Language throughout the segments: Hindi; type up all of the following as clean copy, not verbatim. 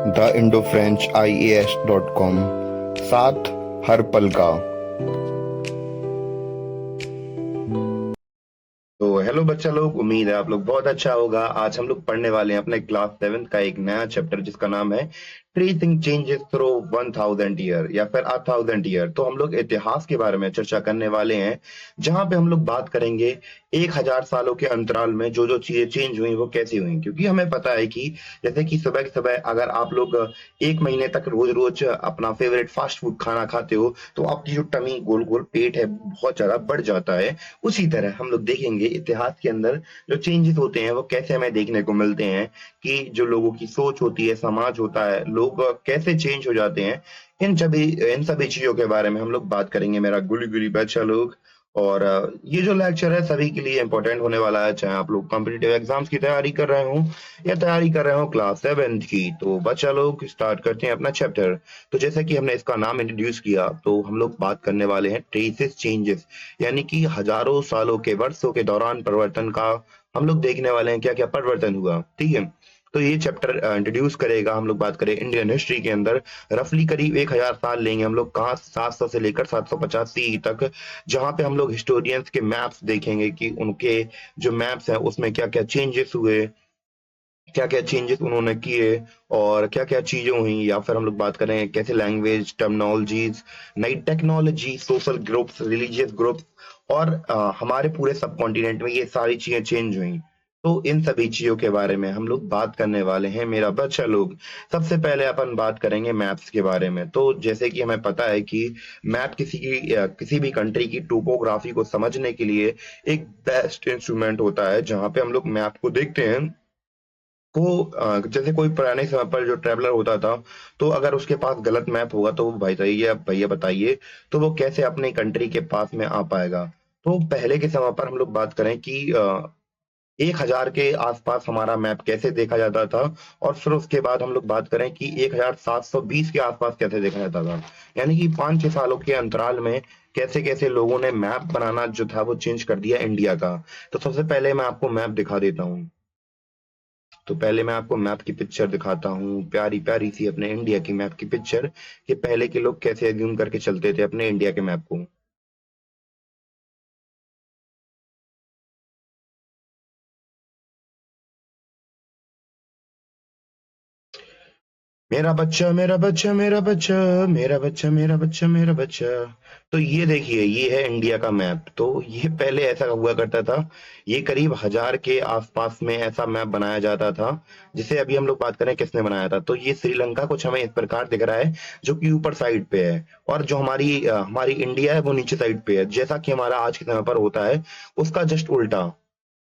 The Indo French IAS.com। साथ हर पल का। तो हेलो बच्चा लोग, उम्मीद है आप लोग बहुत अच्छा होगा। आज हम लोग पढ़ने वाले हैं अपने क्लास 7 का एक नया चैप्टर जिसका नाम है ट्रेसिंग चेंजेस थ्रू 1000 ईयर या फिर 1000 ईयर। तो हम लोग इतिहास के बारे में चर्चा करने वाले हैं, जहां पे हम लोग बात करेंगे 1000 सालों के अंतराल में जो जो चीजें चेंज हुई वो कैसी हुई। क्योंकि हमें पता है कि जैसे कि सुबह सुबह अगर आप लोग एक महीने तक रोज रोज अपना फेवरेट फास्ट फूड खाना खाते हो तो आपकी जो टमी गोल गोल पेट है बहुत ज्यादा बढ़ जाता है। उसी तरह हम लोग देखेंगे इतिहास के अंदर जो चेंजेस होते हैं वो कैसे हमें देखने को मिलते हैं, कि जो लोगों की सोच होती है, समाज होता है, लोग कैसे चेंज हो जाते हैं। इन सभी चीजों के बारे में हम लोग बात करेंगे, मेरा गुली गुली बच्चा लोग। और ये जो लेक्चर है सभी के लिए इंपॉर्टेंट होने वाला है, चाहे आप लोग कॉम्पिटिटिव एग्जाम्स की तैयारी कर रहे हो या तैयारी कर रहे हो क्लास 7 की। तो बच्चा लोग स्टार्ट करते हैं अपना चैप्टर। तो जैसे कि हमने इसका नाम इंट्रोड्यूस किया, तो हम लोग बात करने वाले हैं ट्रेसेस चेंजेस, यानी कि हजारों सालों के वर्षों के दौरान परिवर्तन का हम लोग देखने वाले हैं, क्या क्या परिवर्तन हुआ। ठीक है, तो ये चैप्टर इंट्रोड्यूस करेगा। हम लोग बात करें इंडियन हिस्ट्री के अंदर रफली करीब 1000 साल लेंगे हम लोग, कहाँ 700 से लेकर 750 CE तक, जहाँ पे हम लोग हिस्टोरियंस के मैप्स देखेंगे कि उनके जो मैप्स हैं उसमें क्या क्या चेंजेस हुए, क्या क्या चेंजेस उन्होंने किए और क्या क्या चीजें हुई। या फिर हम लोग बात करें कैसे लैंग्वेज, टर्मिनोलॉजीज, नई technology, social groups, religious groups और हमारे पूरे सब कॉन्टिनेंट में ये सारी चीजें चेंज हुई। तो इन सभी चीजों के बारे में हम लोग बात करने वाले हैं मेरा बच्चा लोग। सबसे पहले अपन बात करेंगे मैप्स के बारे में। तो जैसे कि हमें पता है कि मैप किसी भी कंट्री की टोपोग्राफी को समझने के लिए एक बेस्ट इंस्ट्रूमेंट होता है, जहां पे हम लोग मैप को देखते हैं। जैसे कोई पुराने समय पर जो ट्रेवलर होता था, तो अगर उसके पास गलत मैप होगा तो वो भाई भैया भैया बताइए, तो वो कैसे अपने कंट्री के पास में आ पाएगा। तो पहले के समय पर हम लोग बात करें कि 1000 के आसपास हमारा मैप कैसे देखा जाता था, और फिर उसके बाद हम लोग बात करें कि 1720 के आसपास कैसे देखा जाता था। यानी कि 5-6 सालों के अंतराल में कैसे कैसे लोगों ने मैप बनाना जो था वो चेंज कर दिया इंडिया का। तो सबसे पहले मैं आपको मैप दिखा देता हूँ। तो पहले मैं आपको मैप की पिक्चर दिखाता हूँ, प्यारी प्यारी सी अपने इंडिया की मैप की पिक्चर, कि पहले के लोग कैसे एज्यूम करके चलते थे अपने इंडिया के मैप को। मेरा बच्चा मेरा बच्चा मेरा बच्चा, मेरा बच्चा मेरा बच्चा मेरा बच्चा। तो ये देखिए, ये है इंडिया का मैप। तो ये पहले ऐसा हुआ करता था, ये करीब 1000 के आसपास में ऐसा मैप बनाया जाता था, जिसे अभी हम लोग बात करें किसने बनाया था। तो ये श्रीलंका कुछ हमें इस प्रकार दिख रहा है, जो कि ऊपर साइड पे है, और जो हमारी इंडिया है वो नीचे साइड पे है, जैसा कि हमारा आज के समय पर होता है, उसका जस्ट उल्टा।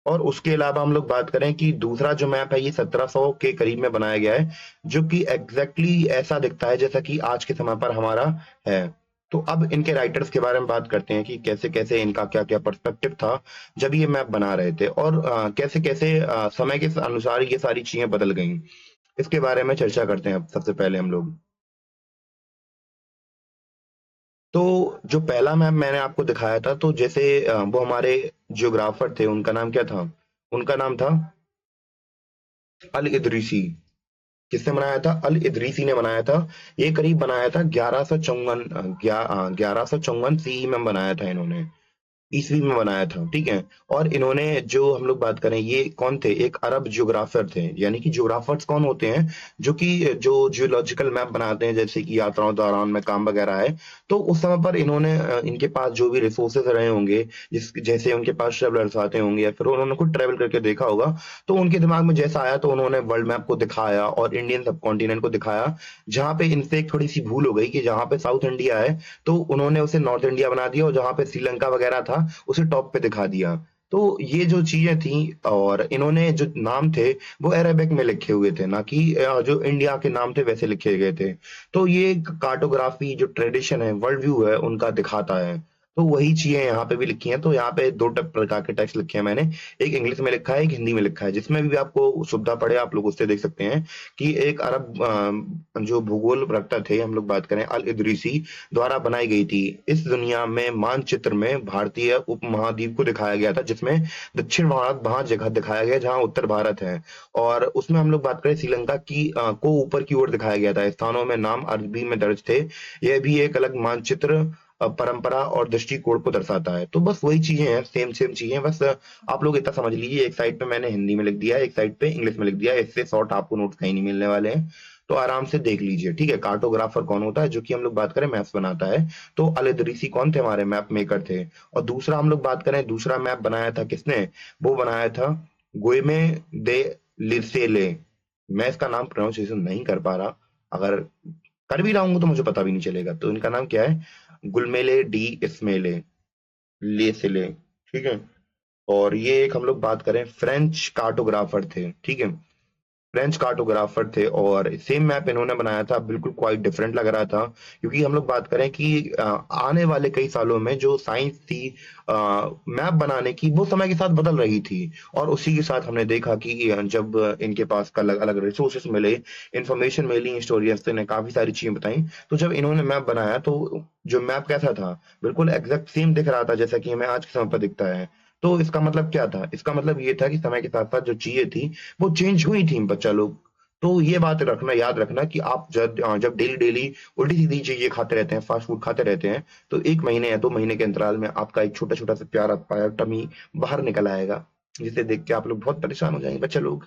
और उसके अलावा हम लोग बात करें कि दूसरा जो मैप है ये 1700 के करीब में बनाया गया है, जो कि एग्जैक्टली ऐसा दिखता है जैसा कि आज के समय पर हमारा है। तो अब इनके राइटर्स के बारे में बात करते हैं कि कैसे कैसे इनका क्या क्या पर्सपेक्टिव था जब ये मैप बना रहे थे, और कैसे कैसे समय के अनुसार ये सारी चीजें बदल गई। इसके बारे में चर्चा करते हैं अब सबसे पहले हम लोग। तो जो पहला मैप मैंने आपको दिखाया था, तो जैसे वो हमारे जियोग्राफर थे, उनका नाम क्या था? उनका नाम था अल इदरीसी। किसने बनाया था? अल इदरीसी ने बनाया था। ये करीब बनाया था 1154, 1154 CE में बनाया था इन्होंने, ईस्वी में बनाया था। ठीक है, और इन्होंने जो हम लोग बात करें, ये कौन थे? एक अरब जियोग्राफर थे। यानी कि जियोग्राफर्स कौन होते हैं? जो जियोलॉजिकल मैप बनाते हैं, जैसे कि यात्राओं दौरान में काम वगैरह है। तो उस समय पर इन्होंने इनके पास जो भी रिसोर्सेज रहे होंगे, जैसे उनके पास ट्रेवलर्स आते होंगे या फिर उन्होंने खुद ट्रेवल करके देखा होगा, तो उनके दिमाग में जैसा आया तो उन्होंने वर्ल्ड मैप को दिखाया और इंडियन सब कॉन्टिनेंट को दिखाया। जहां पे इनसे एक थोड़ी सी भूल हो गई कि जहां पे साउथ इंडिया है तो उन्होंने उसे नॉर्थ इंडिया बना दिया, और जहां पे श्रीलंका वगैरह था उसे टॉप पे दिखा दिया। तो ये जो चीजें थी, और इन्होंने जो नाम थे वो अरेबिक में लिखे हुए थे, ना कि जो इंडिया के नाम थे वैसे लिखे गए थे। तो ये कार्टोग्राफी जो ट्रेडिशन है, वर्ल्ड व्यू है, उनका दिखाता है। तो वही चीजें यहाँ पे भी लिखी हैं। तो यहाँ पे दो प्रकार के टेक्स्ट लिखे हैं मैंने, एक इंग्लिश में लिखा है, एक हिंदी में लिखा है, जिसमें भी आपको सुविधा पड़े आप लोग उससे देख सकते हैं कि एक अरब जो भूगोल रखता थे, हम लोग बात करें, अल इदरीसी द्वारा बनाई गई थी। इस दुनिया में मानचित्र में भारतीय उपमहाद्वीप को दिखाया गया था, जिसमें दक्षिण भारत वहां जगह दिखाया गया जहां उत्तर भारत है। और उसमें हम लोग बात करें श्रीलंका की को ऊपर की ओर दिखाया गया था, स्थानों में नाम अरबी में दर्ज थे। यह भी एक अलग मानचित्र परंपरा और दृष्टिकोण को दर्शाता है। तो बस वही चीजें हैं, सेम सेम चीजें, बस आप लोग इतना समझ लीजिए, एक साइड पे मैंने हिंदी में लिख दिया है, एक साइड पे इंग्लिश में लिख दिया है, इससे शॉर्ट आपको नोट्स कहीं नहीं मिलने वाले हैं। तो आराम से देख लीजिए, ठीक है। कार्टोग्राफर कौन होता है, जो कि हम लोग बात करें मैप्स बनाता है। तो अल इदरीसी कौन थे, हमारे मैप मेकर थे। और दूसरा हम लोग बात करें, दूसरा मैप बनाया था किसने, वो बनाया था गुइमे दे लिसेले। मैं इसका नाम प्रोनाउंसिएशन नहीं कर पा रहा, अगर कर भी रहा हूँ तो मुझे पता भी नहीं चलेगा। तो इनका नाम क्या है, गुलमेले डी इस्मेले लेसेले, ठीक है। और ये एक हम लोग बात करें फ्रेंच कार्टोग्राफर थे, ठीक है। फ्रेंच कार्टोग्राफर थे, और सेम मैप इन्होंने बनाया था, बिल्कुल क्वाइट डिफरेंट लग रहा था। क्योंकि हम लोग बात करें कि आने वाले कई सालों में जो साइंस थी मैप बनाने की, वो समय के साथ बदल रही थी। और उसी के साथ हमने देखा कि जब इनके पास अलग अलग रिसोर्सेस मिले, इंफॉर्मेशन मिली, हिस्टोरियंस ने काफी सारी चीजें बताई। तो जब इन्होंने मैप बनाया, तो जो मैप कैसा था, बिल्कुल एग्जैक्ट सेम दिख रहा था जैसा कि हमें आज के समय पर दिखता है। तो इसका मतलब क्या था, इसका मतलब ये था कि समय के साथ साथ जो चीजें थी वो चेंज हुई थी, बच्चा लोग। तो ये बात रखना, याद रखना कि आप जब डेली डेली उल्टी सीधी चीजें खाते रहते हैं, फास्ट फूड खाते रहते हैं, तो 1 महीने या 2 महीने के अंतराल में आपका एक छोटा छोटा सा प्यारा पाया टमी बाहर निकल आएगा, जिसे देख के आप लोग बहुत परेशान हो जाएंगे, बच्चे लोग।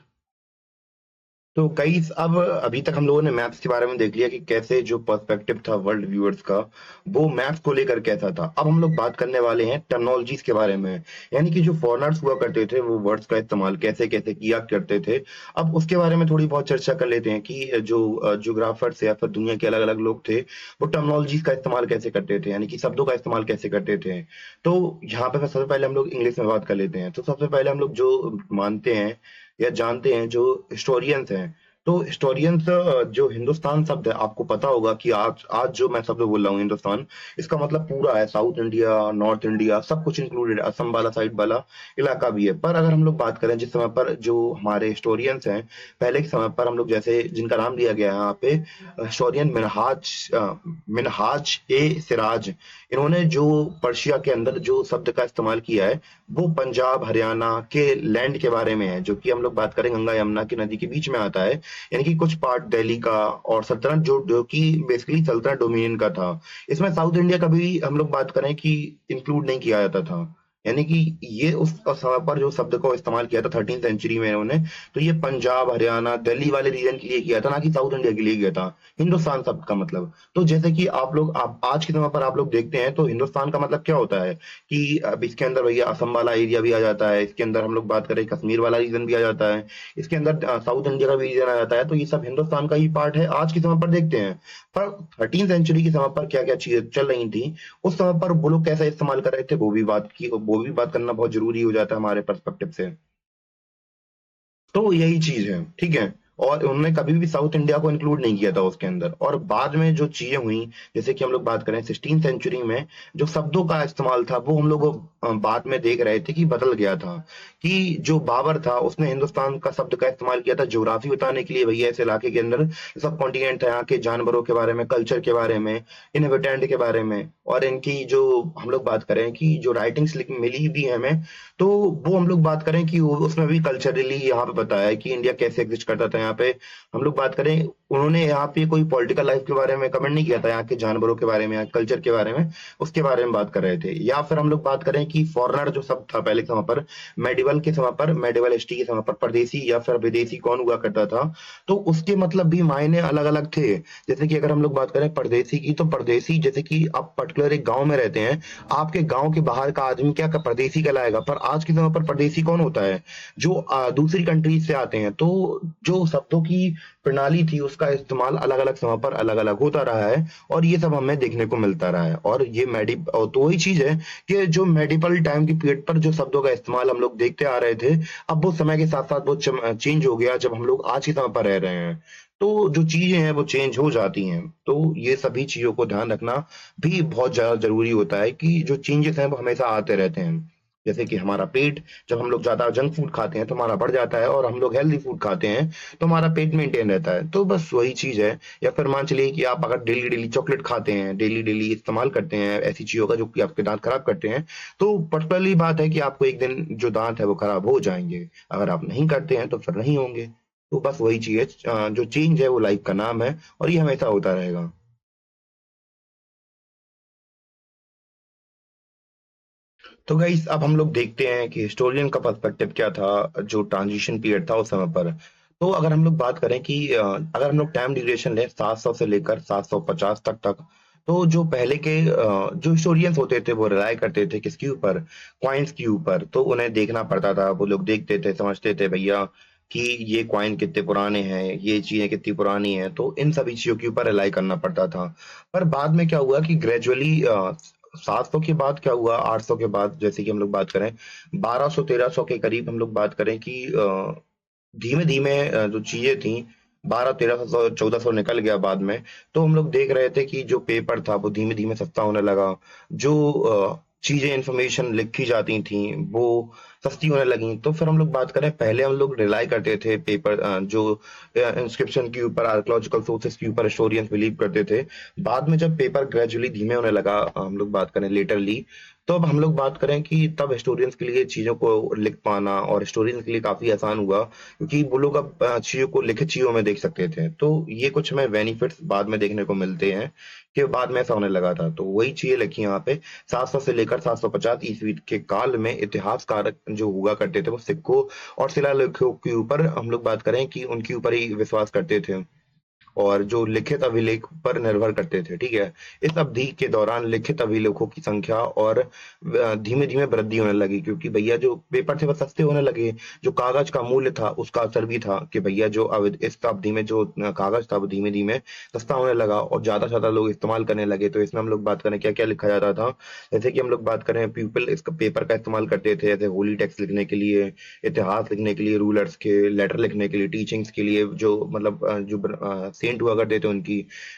तो कई अब अभी तक हम लोगों ने मैप्स के बारे में देख लिया कि कैसे जो पर्सपेक्टिव था वर्ल्ड व्यूअर्स का, वो मैप्स को लेकर कैसा था। अब हम लोग बात करने वाले हैं टर्मिनोलॉजीज के बारे में, यानी कि जो फॉरेनर्स हुआ करते थे वो वर्ड्स का इस्तेमाल कैसे कैसे किया करते थे। अब उसके बारे में थोड़ी बहुत चर्चा कर लेते हैं कि जो ज्योग्राफर्स या फिर दुनिया के अलग अलग लोग थे, वो टर्मिनोलॉजीज का इस्तेमाल कैसे करते थे, यानी कि शब्दों का इस्तेमाल कैसे करते थे। तो यहाँ पे सबसे पहले हम लोग इंग्लिश में बात कर लेते हैं। तो सबसे पहले हम लोग जो मानते हैं या जानते हैं, जो हिस्टोरियंस हैं, तो हिस्टोरियंस जो हिंदुस्तान शब्द है, आपको पता होगा कि आज आज जो मैं शब्द बोल रहा हूँ हिंदुस्तान, इसका मतलब पूरा है, साउथ इंडिया, नॉर्थ इंडिया, सब कुछ इंक्लूडेड, असम वाला साइड वाला इलाका भी है। पर अगर हम लोग बात करें जिस समय पर जो हमारे हिस्टोरियंस हैं, पहले के समय पर हम लोग जैसे जिनका नाम दिया गया है यहाँ पे, हिस्टोरियन मिनहाज ए सिराज, इन्होंने जो पर्शिया के अंदर जो शब्द का इस्तेमाल किया है, वो पंजाब हरियाणा के लैंड के बारे में है, जो कि हम लोग बात करें गंगा यमुना की नदी के बीच में आता है। यानी कि कुछ पार्ट दिल्ली का, और सल्तनत जो कि बेसिकली सल्तनत डोमिनियन का था। इसमें साउथ इंडिया का भी हम लोग बात करें कि इंक्लूड नहीं किया जाता था। यानी कि ये उस समय पर जो शब्द को इस्तेमाल किया था 13th सेंचुरी में इन्होंने, तो ये पंजाब हरियाणा दिल्ली वाले रीजन के लिए किया था, ना कि साउथ इंडिया के लिए किया था। हिंदुस्तान शब्द का मतलब, तो जैसे कि आप आज के समय पर आप लोग देखते हैं, तो हिंदुस्तान का मतलब क्या होता है कि अब इसके अंदर भैया असम वाला एरिया भी आ जाता है, इसके अंदर हम लोग बात करें कश्मीर वाला रीजन भी आ जाता है, इसके अंदर साउथ इंडिया का भी रीजन आ जाता है। तो ये सब हिंदुस्तान का ही पार्ट है आज के समय पर देखते हैं। पर 13th सेंचुरी के समय पर क्या क्या चीजें चल रही थी, उस समय पर वो लोग कैसा इस्तेमाल कर रहे थे, वो भी बात करना बहुत जरूरी हो जाता है हमारे पर्सपेक्टिव से। तो यही चीज है, ठीक है। और उन्होंने कभी भी साउथ इंडिया को इंक्लूड नहीं किया था उसके अंदर। और बाद में जो चीजें हुई, जैसे कि हम लोग बात करें 16th सेंचुरी में जो शब्दों का इस्तेमाल था, वो हम लोग बाद में देख रहे थे कि बदल गया था। कि जो बाबर था उसने हिंदुस्तान का शब्द का इस्तेमाल किया था ज्योग्राफी बताने के लिए, भैया इस इलाके के अंदर सब कॉन्टिनेंट है, यहाँ के जानवरों के बारे में, कल्चर के बारे में, इनहेबिटेंट के बारे में। और इनकी जो हम लोग बात करें कि जो राइटिंग्स मिली भी है हमें, तो वो हम लोग बात करें कि उसमें भी कल्चरली यहाँ पे बताया है कि इंडिया कैसे एग्जिस्ट करता था यहाँ पे। हम लोग बात करें, उन्होंने यहाँ पे कोई पॉलिटिकल लाइफ के बारे में कमेंट नहीं किया था, यहाँ के जानवरों के बारे में, यहाँ कल्चर के बारे में, उसके बारे में बात कर रहे थे। या फिर हम लोग बात करें कि फॉरेनर जो सब था पहले के समय पर, मेडिवल के समय पर, मेडिवल हिस्ट्री के समय पर, परदेसी या फिर विदेशी कौन हुआ करता था, तो उसके मतलब भी मायने अलग अलग थे। जैसे कि अगर हम लोग बात करें परदेसी की, तो परदेसी जैसे कि आप पर्टिकुलर एक गांव में रहते हैं, आपके गांव के बाहर का आदमी क्या परदेसी कहलाएगा। पर आज के समय पर परदेसी कौन होता है, जो दूसरी कंट्रीज से आते हैं। तो जो शब्दों की प्रणाली थी, उसका इस्तेमाल अलग अलग समय पर अलग अलग होता रहा है, और ये सब हमें देखने को मिलता रहा है। और ये तो वही चीज है कि जो मेडिपल टाइम की पीरियड पर जो शब्दों का इस्तेमाल हम लोग देखते आ रहे थे, अब वो समय के साथ साथ वो चेंज हो गया जब हम लोग आज के समय पर रह रहे हैं। तो जो चीज़ें हैं वो चेंज हो जाती हैं। तो ये सभी चीज़ों को ध्यान रखना भी बहुत ज़्यादा ज़रूरी होता है कि जो चेंजेज़ हैं वो हमेशा आते रहते हैं। जैसे कि हमारा पेट, जब हम लोग ज़्यादा जंक फूड खाते हैं तो हमारा बढ़ जाता है, और हम लोग हेल्दी फूड खाते हैं तो हमारा पेट मेंटेन रहता है। तो बस वही चीज़ है। या फिर मान चलिए कि आप अगर डेली-डेली चॉकलेट खाते हैं, डेली-डेली इस्तेमाल करते हैं ऐसी चीज़ों का जो कि आपके दाँत खराब करते हैं, तो पर्टिकुलरली बात है कि आपको एक दिन जो दाँत है वो खराब हो जाएँगे। अगर आप नहीं करते हैं तो फिर नहीं होंगे। तो बस वही चीज़ है, जो चेंज है वो लाइफ का नाम है, और ये हमेशा होता रहेगा। तो गाइस अब हम लोग देखते हैं कि हिस्टोरियन का पर्सपेक्टिव क्या था, जो ट्रांजिशन पीरियड था उस समय पर। तो अगर हम लोग बात करें कि अगर हम लोग टाइम ड्यूरेशन लें 700 से लेकर 750 तक, तो जो पहले के जो हिस्टोरियंस होते थे वो रिलाय करते थे किसके ऊपर? कॉइन्स के ऊपर। तो उन्हें देखना पड़ता था, वो लोग देखते थे, समझते थे भैया कि ये कॉइन कितने पुराने हैं, ये चीजें कितनी पुरानी हैं, तो इन सभी चीजों के ऊपर रिलाई करना पड़ता था। पर बाद में क्या हुआ कि ग्रेजुअली 700 के बाद क्या हुआ, 800 के बाद जैसे कि हम लोग बात करें 1200-1300 के करीब हम लोग बात करें कि धीमे धीमे जो चीजें थी 1200-1300 1400 निकल गया बाद में। तो हम लोग देख रहे थे कि जो पेपर था वो धीमे धीमे सस्ता होने लगा। जो चीजें इंफॉर्मेशन लिखी जाती थी वो सस्ती होने लगी। तो फिर हम लोग बात करें, पहले हम लोग रिलाई करते थे पेपर जो इंस्क्रिप्शन के ऊपर, आर्कोलॉजिकल सोर्सेस के ऊपर हिस्टोरियंस बिलीव करते थे। बाद में जब पेपर ग्रेजुअली धीमे होने लगा, हम लोग बात करें लेटरली, तो अब हम लोग बात करें कि तब हिस्टोरियंस के लिए चीजों को लिख पाना और हिस्टोरियंस के लिए काफी आसान हुआ, क्योंकि वो लोग अब चीजों को लिखित चीजों में देख सकते थे। तो ये कुछ हमें बेनिफिट्स बाद में देखने को मिलते हैं कि बाद में ऐसा होने लगा था। तो वही चीजें लिखी यहाँ पे। 700 से लेकर 750 ईस्वी के काल में इतिहासकार जो हुआ करते थे वो सिक्कों और शिलालेखों के ऊपर हम लोग बात करें कि उनके ऊपर ही विश्वास करते थे, और जो लिखित अभिलेख पर निर्भर करते थे, ठीक है? इस अवधि के दौरान लिखित अभिलेखों की संख्या और धीमे-धीमे वृद्धि होने लगी, क्योंकि भैया जो पेपर थे वो सस्ते होने लगे। जो कागज का मूल्य था उसका असर भी था कि भैया जो इस अवधि में जो कागज था वो धीमे-धीमे सस्ता होने लगा और ज़्यादा से ज़्यादा लोग इस्तेमाल करने लगे। तो इसमें हम लोग बात करें क्या-क्या लिखा जाता था। जैसे कि हम लोग बात करें, पीपल इस पेपर का इस्तेमाल करते थे ऐसे होली टेक्स्ट लिखने के लिए, इतिहास लिखने के लिए, रूलर्स के लेटर लिखने के लिए, टीचिंग्स के लिए, जो मतलब सेंट हुआ करते थे उनकी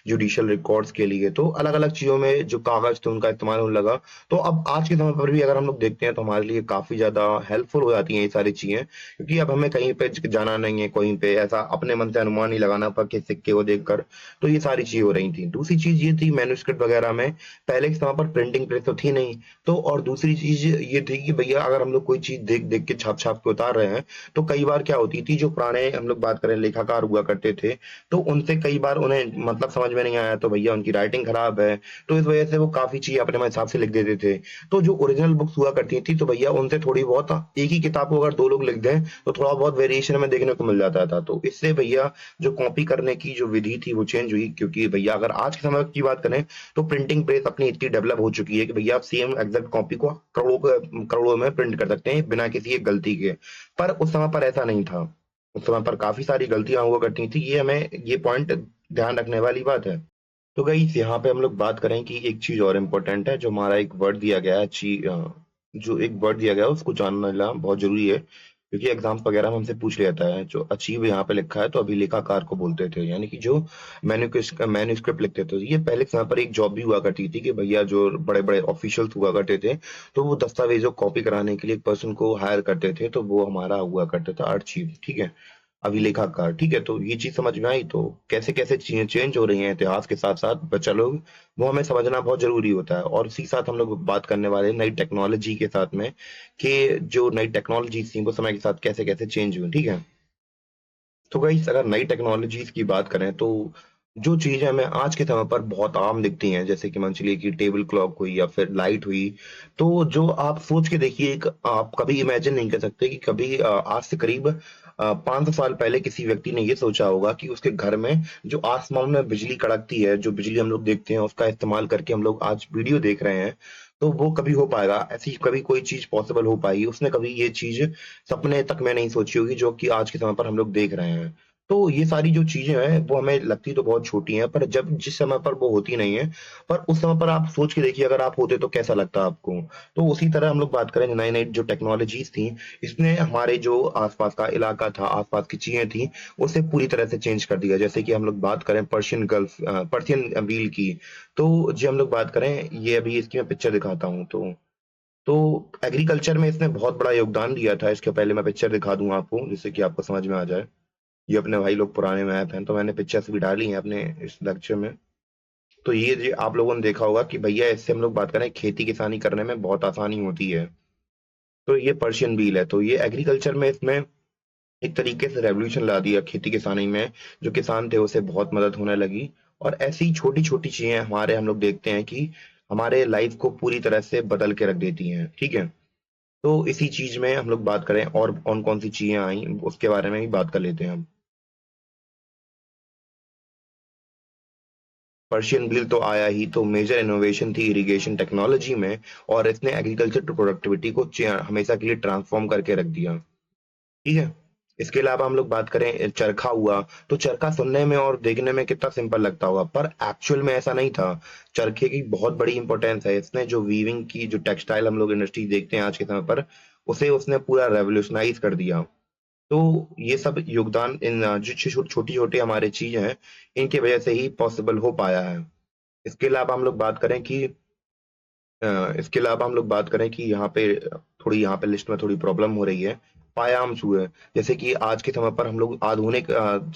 जुडिशियल रिकॉर्ड्स के लिए। तो अलग-अलग चीज़ों में जो कागज़ थे उनका इस्तेमाल होने लगा। तो अब आज के समय पर भी अगर हम लोग देखते हैं तो हमारे लिए काफ़ी ज़्यादा हेल्पफुल हो जाती हैं ये सारी चीज़ें, क्योंकि अब हमें कहीं पे ज जाना नहीं है, कहीं पे ऐसा अपने मन से अनुमान नहीं लगाना पड़ा कि सिक्के को देखकर। तो ये सारी चीज़ें हो रही थी। दूसरी चीज़ ये थी मैन्युस्क्रिप्ट वगैरह में, पहले के समय पर प्रिंटिंग प्रेस तो थी नहीं। तो और दूसरी चीज़ ये थी कि भैया अगर हम लोग कोई चीज़ देख-देख के छाप-छाप के उतार रहे हैं, तो कई बार क्या होती थी, जो पुराने हम लोग बात करें लेखाकार हुआ करते थे, तो उनसे कई बार उन्हें मतलब समझ में नहीं आया तो भैया उनकी राइटिंग खराब है, तो इस वजह से वो काफ़ी चीज़ें अपने हिसाब से लिख देते थे। तो जो ओरिजिनल बुक्स हुआ करती थी तो भैया उनसे थोड़ी बहुत, एक ही किताब को अगर 2 लोग लिख दें, तो थोड़ा बहुत वेरिएशन हमें देखने को मिल जाता था। तो इससे भैया जो कॉपी करने की जो विधि थी वो चेंज हुई, क्योंकि भैया अगर आज के समय की बात करें तो प्रिंटिंग प्रेस अपनी इतनी डेवलप हो चुकी है कि भैया आप सेम एग्ज़ैक्ट कॉपी को करोड़ों में प्रिंट कर सकते हैं बिना किसी एक गलती के। पर उस समय पर ऐसा नहीं था। उस समय पर काफ़ी सारी गलतियाँ हुआ करती थी। ये हमें ये पॉइंट ध्यान रखने वाली बात है। तो गाइस यहाँ पे हम लोग बात करें कि एक चीज़ और इम्पोर्टेंट है, जो हमारा एक वर्ड दिया गया है, जो एक वर्ड दिया गया है उसको जानना बहुत ज़रूरी है, क्योंकि एग्ज़ाम्स वगैरह में हमसे पूछ लिया जाता है। जो अचीव यहाँ पे लिखा है तो अभिलेखाकार को बोलते थे, यानी कि जो मैन्युस्क्रिप्ट लिखते थे। ये पहले समय पर एक जॉब भी हुआ करती थी कि भैया जो बड़े-बड़े ऑफिशियल्स हुआ करते थे, तो वो दस्तावेज़ों को कॉपी कराने के लिए एक पर्सन को हायर करते थे, तो वो हमारा हुआ करता था आर्चीव, ठीक है? अभिलेखाकार, ठीक है? तो ये चीज़ समझ में आई। तो कैसे-कैसे चीज़ें चेंज हो रही हैं इतिहास के साथ-साथ बच्चा लोग, वो हमें समझना बहुत ज़रूरी होता है। और इसी के साथ हम लोग बात करने वाले हैं नई टेक्नोलॉजी के साथ में, कि जो नई टेक्नोलॉजीज़ थी वो समय के साथ कैसे-कैसे चेंज हुई, ठीक है? तो गाइस अगर नई टेक्नोलॉजीज़ की बात करें तो जो चीज़ें हमें आज के समय पर बहुत आम दिखती हैं, जैसे कि मान चलिए कि टेबल क्लॉक हुई या फिर लाइट हुई, तो जो आप सोच के देखिए, एक आप कभी इमेजिन नहीं कर सकते कि कभी आज से करीब 500 साल पहले किसी व्यक्ति ने ये सोचा होगा कि उसके घर में जो आसमान में बिजली कड़कती है, जो बिजली हम लोग देखते हैं उसका इस्तेमाल करके हम लोग आज वीडियो देख रहे हैं, तो वो कभी हो पाएगा? ऐसी कभी कोई चीज़ पॉसिबल हो पाएगी? उसने कभी ये चीज़ सपने तक में नहीं सोची होगी जो कि आज के समय पर हम लोग देख रहे हैं। तो ये सारी जो चीजें हैं वो हमें लगती तो बहुत छोटी हैं, पर जब जिस समय पर वो होती नहीं है, पर उस समय पर आप सोच के देखिए अगर आप होते तो कैसा लगता आपको। तो उसी तरह हम लोग बात करें नई नई जो टेक्नोलॉजीज थी, इसने हमारे जो आसपास का इलाका था, आसपास की चीजें थी, उसे पूरी तरह से चेंज कर दिया। जैसे कि हम लोग बात करें पर्शियन व्हील की, तो जी हम लोग बात करें, ये अभी इसकी मैं पिक्चर दिखाता हूँ। तो एग्रीकल्चर में इसने बहुत बड़ा योगदान दिया था। इसके पहले मैं पिक्चर दिखा दूं आपको, जिससे कि आपको समझ में आ जाए। ये अपने भाई लोग पुराने मैप हैं, तो मैंने पिक्चर्स भी डाली हैं अपने इस लेक्चर में। तो ये आप लोगों ने देखा होगा कि भैया इससे हम लोग बात करें खेती किसानी करने में बहुत आसानी होती है। तो ये पर्शियन व्हील है, तो ये एग्रीकल्चर में इसमें एक तरीके से रेवोल्यूशन ला दिया खेती किसानी में। जो किसान थे उसे बहुत मदद होने लगी। और ऐसी छोटी छोटी चीजें हमारे हम लोग देखते हैं कि हमारे लाइफ को पूरी तरह से बदल के रख देती हैं, ठीक है। तो इसी चीज में हम लोग बात करें और कौन कौन सी चीजें आई उसके बारे में भी बात कर लेते हैं हम। पर्शियन बिल तो आया ही, तो मेजर इनोवेशन थी इरिगेशन टेक्नोलॉजी में। और इसने एग्रीकल्चर प्रोडक्टिविटी को हमेशा के लिए ट्रांसफॉर्म करके रख दिया, ठीक है। इसके अलावा हम लोग बात करें चरखा हुआ, तो चरखा सुनने में और देखने में कितना सिंपल लगता होगा, पर एक्चुअल में ऐसा नहीं था। चरखे की बहुत बड़ी इंपॉर्टेंस है। इसने जो वीविंग की जो टेक्सटाइल हम लोग इंडस्ट्री देखते हैं आज के समय पर, उसे उसने पूरा रेवोल्यूशनाइज कर दिया। तो ये सब योगदान इन जो छोटी छोटी हमारे चीज हैं, इनके वजह से ही पॉसिबल हो पाया है। इसके अलावा हम लोग बात करें कि इसके अलावा हम लोग बात करें कि यहाँ पे लिस्ट में थोड़ी प्रॉब्लम हो रही है। पायाम्स हुए, जैसे कि आज के समय पर हम लोग आधुनिक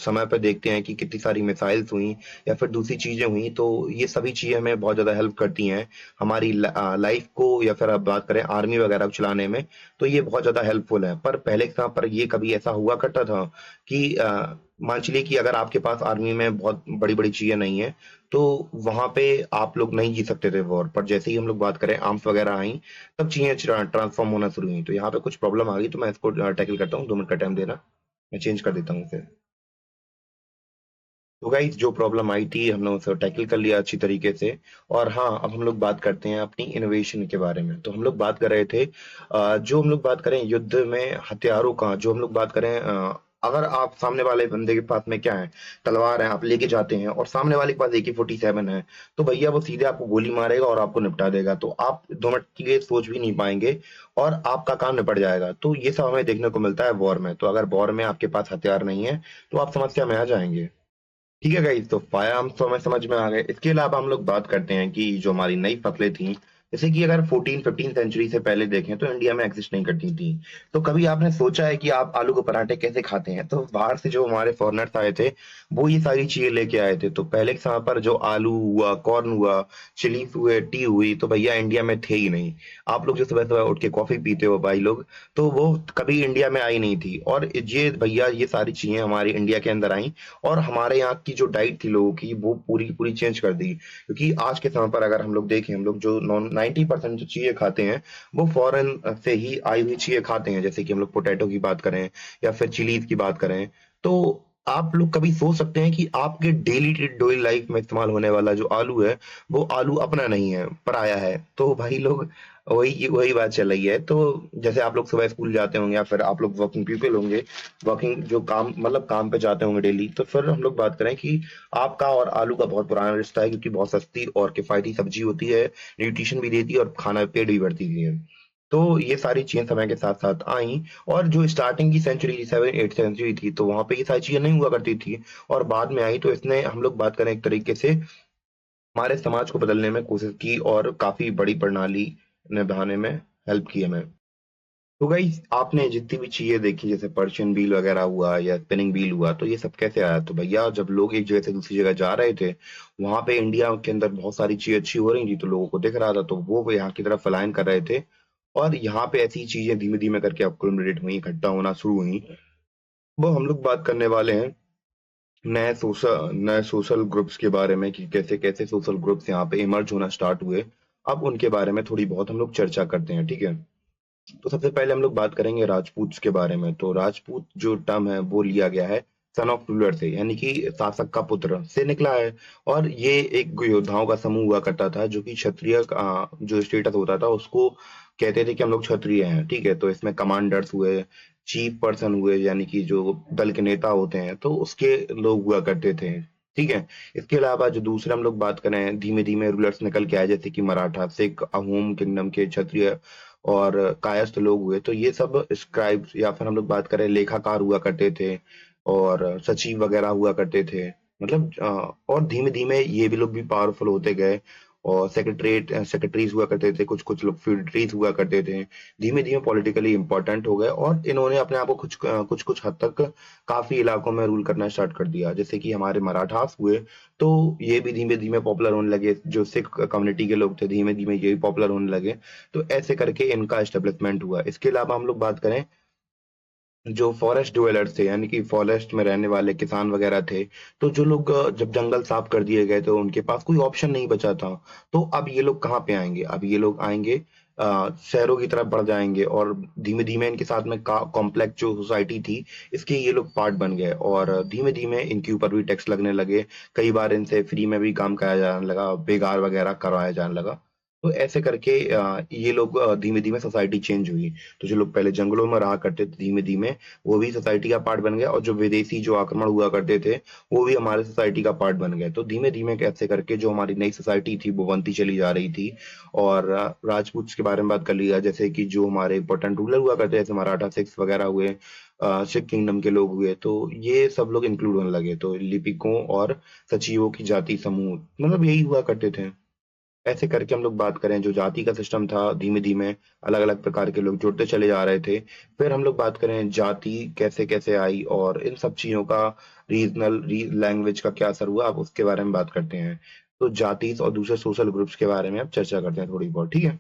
समय पर देखते हैं कि कितनी सारी मिसाइल्स हुई या फिर दूसरी चीजें हुई, तो ये सभी चीजें हमें बहुत ज्यादा हेल्प करती हैं हमारी लाइफ को, या फिर आप बात करें आर्मी वगैरह को चलाने में, तो ये बहुत ज्यादा हेल्पफुल है। पर पहले के समय पर ये कभी ऐसा हुआ करता था कि मान चलिए कि अगर आपके पास आर्मी में बहुत बड़ी बड़ी चीजें नहीं है, तो वहां पे आप लोग नहीं जीत सकते थे वॉर। पर जैसे ही हम लोग बात करें आर्म्स वगैरह आई, तब चीजें ट्रांसफॉर्म होना शुरू हुई। तो यहाँ पे कुछ प्रॉब्लम आ गई, तो मैं इसको टैकल करता हूँ। 2 मिनट का टाइम देना, मैं चेंज कर देता हूँ इसे। तो गाइस जो प्रॉब्लम आई थी हम लोग उसे टैकल कर लिया अच्छी तरीके से। और हाँ, अब हम लोग बात करते हैं अपनी इनोवेशन के बारे में। तो हम लोग बात कर रहे थे जो हम लोग बात करें युद्ध में हथियारों का, जो हम लोग बात करें अगर आप सामने वाले बंदे के पास में क्या है, तलवार है, आप लेके जाते हैं और सामने वाले के पास AK-47 है, तो भैया वो सीधे आपको गोली मारेगा और आपको निपटा देगा। तो आप 2 मिनट के लिए सोच भी नहीं पाएंगे और आपका काम निपट जाएगा। तो ये सब हमें देखने को मिलता है वॉर में। तो अगर वॉर में आपके पास हथियार नहीं है, तो आप समस्या में आ जाएंगे। ठीक है गाइस, तो फायर आर्म्स तो हमें समझ में आ गए। इसके अलावा हम लोग बात करते हैं कि जो हमारी नई फसलें थी, जैसे कि अगर 14-15 सेंचुरी से पहले देखें तो इंडिया में एग्जिस्ट नहीं करती थी। तो कभी आपने सोचा है कि आप आलू के पराठे कैसे खाते हैं? तो बाहर से जो हमारे फॉरेनर्स आए थे, वो ये सारी चीजें लेके आए थे। तो पहले के समय पर जो आलू हुआ, कॉर्न हुआ, चिलीज हुए, टी हुई, तो भैया इंडिया में थे ही नहीं। आप लोग जो सुबह सुबह उठ के कॉफी पीते हो भाई लोग, तो वो कभी इंडिया में आई नहीं थी। और ये भैया ये सारी चीजें हमारी इंडिया के अंदर आई, और हमारे यहाँ की जो डाइट थी लोगों की, वो पूरी पूरी चेंज कर दी। क्योंकि आज के समय पर अगर हम लोग देखें, हम लोग जो 90% जो चीजें खाते हैं, वो फॉरेन से ही आई हुई चीजें खाते हैं। जैसे कि हम लोग पोटैटो की बात करें या फिर चिलीज की बात करें, तो आप लोग कभी सोच सकते हैं कि आपके डेली डेली लाइफ में इस्तेमाल होने वाला जो आलू है, वो आलू अपना नहीं है, पराया है। तो भाई लोग वही वही बात चल रही है। तो जैसे आप लोग सुबह स्कूल जाते होंगे या फिर आप लोग वर्किंग पीपल होंगे, वर्किंग जो काम मतलब काम पे जाते होंगे डेली, तो फिर हम लोग बात करें कि आपका और आलू का बहुत पुराना रिश्ता है, क्योंकि बहुत सस्ती और किफायती सब्जी होती है, न्यूट्रिशन भी देती है और खाना पेट भी भरती भी है। तो ये सारी चीजें समय के साथ साथ आई। और जो स्टार्टिंग की सेंचुरी 7-8 सेंचुरी थी, तो वहां पे ये सारी चीजें नहीं हुआ करती थी, और बाद में आई। तो इसने हम लोग बात करें एक तरीके से हमारे समाज को बदलने में कोशिश की और काफी बड़ी प्रणाली निभाने में हेल्प की हमें। तो गाइस आपने जितनी भी चीजें देखी, जैसे पर्शियन व्हील वगैरह हुआ या स्पिनिंग व्हील हुआ, तो ये सब कैसे आया? तो भैया जब लोग एक जगह से दूसरी जगह जा रहे थे, वहां पे इंडिया के अंदर बहुत सारी चीजें अच्छी हो रही थी, तो लोगों को दिख रहा था, तो वो यहाँ की तरफ पलायन कर रहे थे। और यहाँ पे ऐसी चीजें धीमे धीमे करके अक्युमुलेट हुई, इकट्ठा होना शुरू हुई। वो हम लोग बात करने वाले हैं नए सोशल ग्रुप्स के बारे में, कि कैसे कैसे सोशल ग्रुप्स यहाँ पे इमर्ज होना स्टार्ट हुए। अब उनके बारे में थोड़ी बहुत हम लोग चर्चा करते हैं, ठीक है। तो सबसे पहले हम लोग बात करेंगे राजपूत के बारे में। तो राजपूत जो टर्म है वो लिया गया है सन ऑफ रूलर से, यानी कि शासक का पुत्र से निकला है। और ये एक योद्धाओं का समूह हुआ करता था, जो कि क्षत्रिय जो स्टेटस होता था उसको कहते थे कि हम लोग क्षत्रिय हैं, ठीक है। तो इसमें कमांडर्स हुए, चीफ पर्सन हुए, यानी कि जो दल के नेता होते हैं, तो उसके लोग हुआ करते थे। ठीक है। इसके अलावा जो दूसरे हम लोग बात करें, धीमे धीमे रूलर्स निकल के आए, जैसे कि मराठा, सिख, अहोम किंगडम के क्षत्रिय और कायस्थ लोग हुए। तो ये सब स्क्राइब्स, या फिर हम लोग बात करें लेखाकार हुआ करते थे, और सचिव वगैरह हुआ करते थे। मतलब और धीमे धीमे ये भी लोग भी पावरफुल होते गए, और सेक्रेटरीज हुआ करते थे, कुछ कुछ लोग फ्यूडरीज हुआ करते थे। धीमे धीमे पॉलिटिकली इंपॉर्टेंट हो गए, और इन्होंने अपने आप को कुछ कुछ हद तक काफी इलाकों में रूल करना स्टार्ट कर दिया। जैसे कि हमारे मराठास हुए, तो ये भी धीमे धीमे पॉपुलर होने लगे। जो सिख कम्युनिटी के लोग थे, धीमे धीमे ये भी पॉपुलर होने लगे। तो ऐसे करके इनका एस्टेब्लिशमेंट हुआ। इसके अलावा हम लोग बात करें, जो फॉरेस्ट ड्वेलर्स थे, यानी कि फॉरेस्ट में रहने वाले किसान वगैरह थे, तो जो लोग जब जंगल साफ कर दिए गए तो उनके पास कोई ऑप्शन नहीं बचा था। तो अब ये लोग कहाँ पे आएंगे? अब ये लोग आएंगे शहरों की तरफ बढ़ जाएंगे, और धीमे धीमे इनके साथ में कॉम्प्लेक्स जो सोसाइटी थी, इसके ये लोग पार्ट बन गए, और धीमे धीमे इनके ऊपर भी टैक्स लगने लगे। कई बार इनसे फ्री में भी काम कराया जाने लगा, बेगार वगैरह करवाया जाने लगा। तो ऐसे करके ये लोग धीमे धीमे सोसाइटी चेंज हुई। तो जो लोग पहले जंगलों में रहा करते थे, धीमे धीमे वो भी सोसाइटी का पार्ट बन गया, और जो विदेशी जो आक्रमण हुआ करते थे, वो भी हमारे सोसाइटी का पार्ट बन गए। तो धीमे धीमे कैसे करके जो हमारी नई सोसाइटी थी वो बनती चली जा रही थी। और राजपूत के बारे में बात कर लिया, जैसे कि जो हमारे इंपॉर्टेंट रूलर हुआ करते थे, जैसे मराठा, सिख्स वगैरह हुए, सिख किंगडम के लोग हुए, तो ये सब लोग इंक्लूड होने लगे। तो लिपिकों और सचिवों की जाति समूह, मतलब यही हुआ करते थे। ऐसे करके हम लोग बात करें, जो जाति का सिस्टम था, धीमे धीमे अलग अलग प्रकार के लोग जुड़ते चले जा रहे थे। फिर हम लोग बात करें जाति कैसे कैसे आई, और इन सब चीजों का रीजनल लैंग्वेज का क्या असर हुआ, अब उसके बारे में बात करते हैं। तो जाति और दूसरे सोशल ग्रुप्स के बारे में अब चर्चा करते हैं थोड़ी बहुत, ठीक है।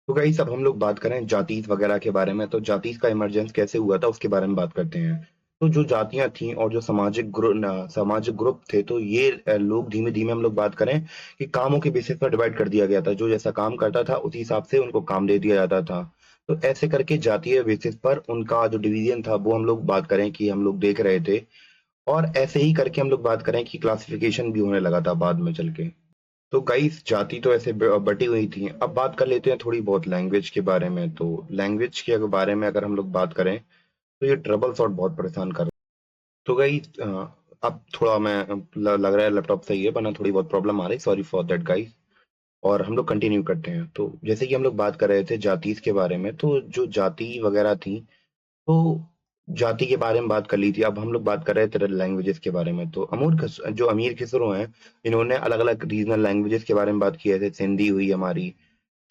तो गाइस, अब हम लोग बात करें जातीस वगैरह के बारे में, तो जातीस का इमरजेंस कैसे हुआ था उसके बारे में बात करते हैं। तो जो जातियां थीं और जो सामाजिक ग्रुप थे, तो ये लोग धीमे धीमे हम लोग बात करें कि कामों के बेसिस पर डिवाइड कर दिया गया था। जो जैसा काम करता था उसी हिसाब से उनको काम दे दिया जाता था। तो ऐसे करके जातीय बेसिस पर उनका जो डिवीजन था वो हम लोग बात करें कि हम लोग देख रहे थे। और ऐसे ही करके हम लोग बात करें कि क्लासिफिकेशन भी होने लगा था बाद में चल के। तो गाइस, जाति तो ऐसे बटी हुई थी। अब बात कर लेते हैं थोड़ी बहुत लैंग्वेज के बारे में। तो लैंग्वेज के बारे में अगर हम लोग बात करें, तो ये ट्रबल शॉट बहुत परेशान कर रहा है। तो गाइस, अब थोड़ा मैं लग रहा है लैपटॉप सही है, वरना थोड़ी बहुत प्रॉब्लम आ रही, सॉरी फॉर दैट गाइस। और हम लोग कंटिन्यू करते हैं। तो जैसे कि हम लोग बात कर रहे थे जातीस के बारे में, तो जो जाति वगैरह थी, तो जाति के बारे में बात कर ली थी। अब हम लोग बात कर रहे थे लैंग्वेजेस के बारे में। तो जो अमीर खिसरो हैं, इन्होंने अलग अलग रीजनल लैंग्वेजेस के बारे में बात की है। जैसे सिंधी हुई हमारी,